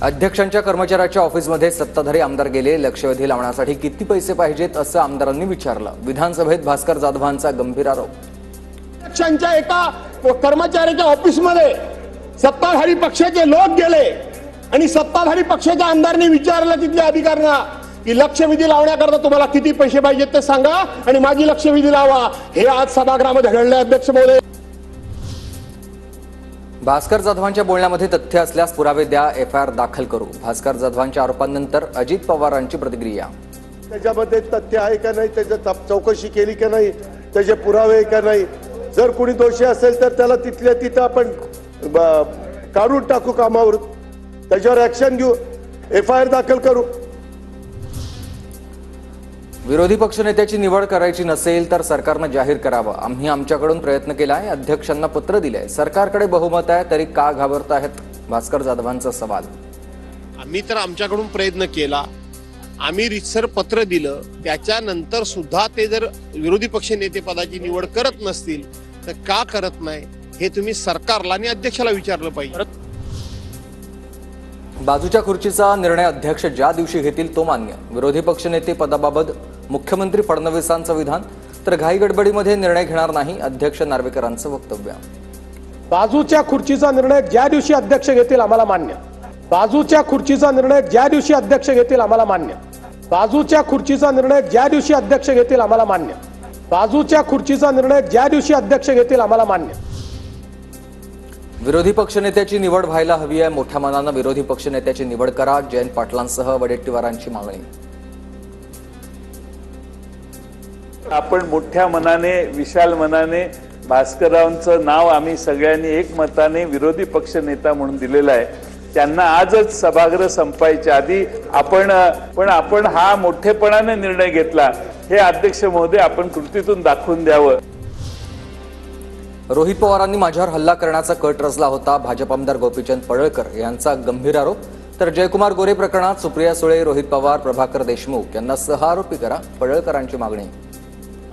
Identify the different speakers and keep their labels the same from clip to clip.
Speaker 1: अध्यक्षांच्या कर्मचाऱ्याच्या ऑफिसमध्ये सत्ताधारी आमदार गेले, लक्षवेधी लावण्यासाठी किती पैसे पाहिजेत असं आमदारांनी विचारलं। विधानसभेत भास्कर जाधवांचा गंभीर आरोप।
Speaker 2: अध्यक्षांच्या एका कर्मचाऱ्याच्या ऑफिसमध्ये सत्ताधारी पक्षाचे लोक गेले आणि सत्ताधारी पक्षाच्या आमदारांनी विचारलं तिथल्या अधिकाऱ्यांना की लक्षवेधी लावण्याकरता तुम्हाला किती पैसे पाहिजेत ते सांगा आणि माझी लक्षवेधी लावा। हे आज सभागृहामध्ये घडले। अध्यक्ष महोदय,
Speaker 1: भास्कर जाधवांच्या बोलण्यामध्ये तथ्य असल्यास पुरावे द्या, एफआयआर दाखल करू। भास्कर जाधवांच्या आरोपांनंतर अजित पवारांची प्रतिक्रिया।
Speaker 2: त्याच्यामध्ये तथ्य आहे का नाही, त्याची चौकशी केली का नाही, त्याचे पुरावे का नाही, जर कोणी दोषी असेल तर त्याला तिथल्या तिथं आपण काढून टाकू कामावर, त्याच्यावर ऍक्शन घेऊ, एफआयआर दाखल करू।
Speaker 1: विरोधी पक्षनेत्याची निवड करायची नसेल तर सरकारने जाहीर करावं। आम्ही आमच्याकडून प्रयत्न केलाय, अध्यक्षांना पत्र दिलंय, सरकारकडे बहुमत आहे तरी का घाबरतायत? भास्कर जाधवांचा सवाल।
Speaker 3: आम्ही तर आमच्याकडून प्रयत्न केला, आम्ही रितसर पत्र दिलं, त्याच्यानंतर सुद्धा ते जर विरोधी पक्ष नेते पदाची निवड करत नसतील तर का करत नाही हे तुम्ही सरकारला आणि अध्यक्षाला विचारलं पाहिजे।
Speaker 1: बाजूच्या खुर्चीचा निर्णय अध्यक्ष ज्या दिवशी घेतील तो मान्य। विरोधी पक्षनेते पदाबाबत मुख्यमंत्री फडणवीसांचं विधान, तर घाई गडबडीमध्ये निर्णय घेणार नाही, अध्यक्ष नार्वेकरांचं वक्तव्य।
Speaker 2: बाजूच्या खुर्चीचा निर्णय ज्या दिवशी अध्यक्ष घेतील आम्हाला मान्य। बाजूच्या खुर्चीचा निर्णय ज्या दिवशी अध्यक्ष घेतील आम्हाला मान्य। बाजूच्या खुर्चीचा निर्णय ज्या दिवशी अध्यक्ष घेतील आम्हाला मान्य। बाजूच्या खुर्चीचा निर्णय ज्या दिवशी अध्यक्ष घेतील आम्हाला मान्य।
Speaker 1: विरोधी पक्षनेत्याची निवड व्हायला हवी आहे, मोठ्या मनानं विरोधी पक्षनेत्याची निवड करा, जयंत पाटलांसह वडेट्टीवारांची मागणी।
Speaker 4: आपण मोठ्या मनाने, विशाल मनाने भास्कररावांचं नाव आम्ही सगळ्यांनी एकमताने विरोधी पक्षनेता म्हणून दिलेलं आहे। त्यांना आजच सभागृह संपायच्या आधी आपण हा मोठेपणाने निर्णय घेतला, हे अध्यक्ष महोदय आपण कृतीतून दाखवून द्यावं।
Speaker 1: रोहित पवारांनी माझ्यावर हल्ला करण्याचा कट रचला होता, भाजप आमदार गोपीचंद पडळकर यांचा गंभीर आरोप। तर जयकुमार गोरे प्रकरणात सुप्रिया सुळे, रोहित पवार, प्रभाकर देशमुख यांना सहआरोपी करा, पडळकरांची मागणी।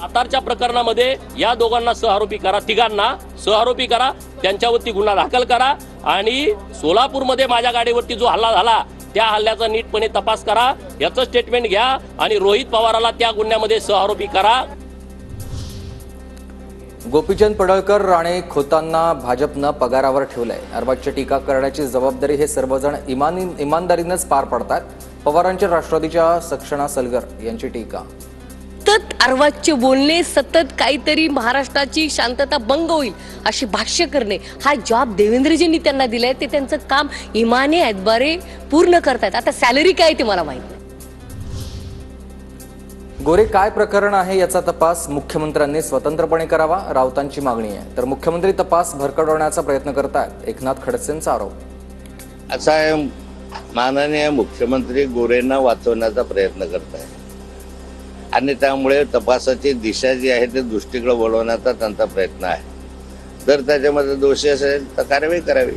Speaker 5: सातारच्या प्रकरणामध्ये या दोघांना सहआरोपी करा, तिघांना सहआरोपी करा, त्यांच्यावरती गुन्हा दाखल करा आणि सोलापूरमध्ये माझ्या गाडीवरती जो हल्ला झाला त्या हल्ल्याचा नीटपणे तपास करा, याचं स्टेटमेंट घ्या आणि रोहित पवाराला त्या गुन्ह्यामध्ये सहआरोपी करा।
Speaker 1: गोपीचंद पडळकर, राणे खोतांना भाजपनं पगारावर ठेवलंय, अर्वाच्य टीका करण्याची जबाबदारी हे सर्वजण इमानदारीनेच पार पडतात। पवारांच्या राष्ट्रवादीच्या सक्षणा सलगर यांची टीका।
Speaker 6: सतत अर्वाच्य बोलणे, सतत काहीतरी महाराष्ट्राची शांतता भंग होईल अशी भाष्य करणे, हा जॉब देवेंद्रजींनी त्यांना दिलाय, ते त्यांचं काम इमाने ऐतबारे पूर्ण करतायत। आता सॅलरी काय ते मला माहिती नाही।
Speaker 1: गोरे काय प्रकरण आहे याचा तपास मुख्यमंत्र्यांनी स्वतंत्रपणे करावा, राऊतांची मागणी आहे। तर मुख्यमंत्री तपास भरकटवण्याचा प्रयत्न करतायत, एकनाथ खडसेंचा आरोप।
Speaker 7: असा आहे, माननीय मुख्यमंत्री गोरेंना वाचवण्याचा प्रयत्न करतायत आणि त्यामुळे तपासाची दिशा जी आहे ते दृष्टीकडे वळवण्याचा त्यांचा प्रयत्न आहे। जर त्याच्यामध्ये दोषी असेल तर कारवाई करावी।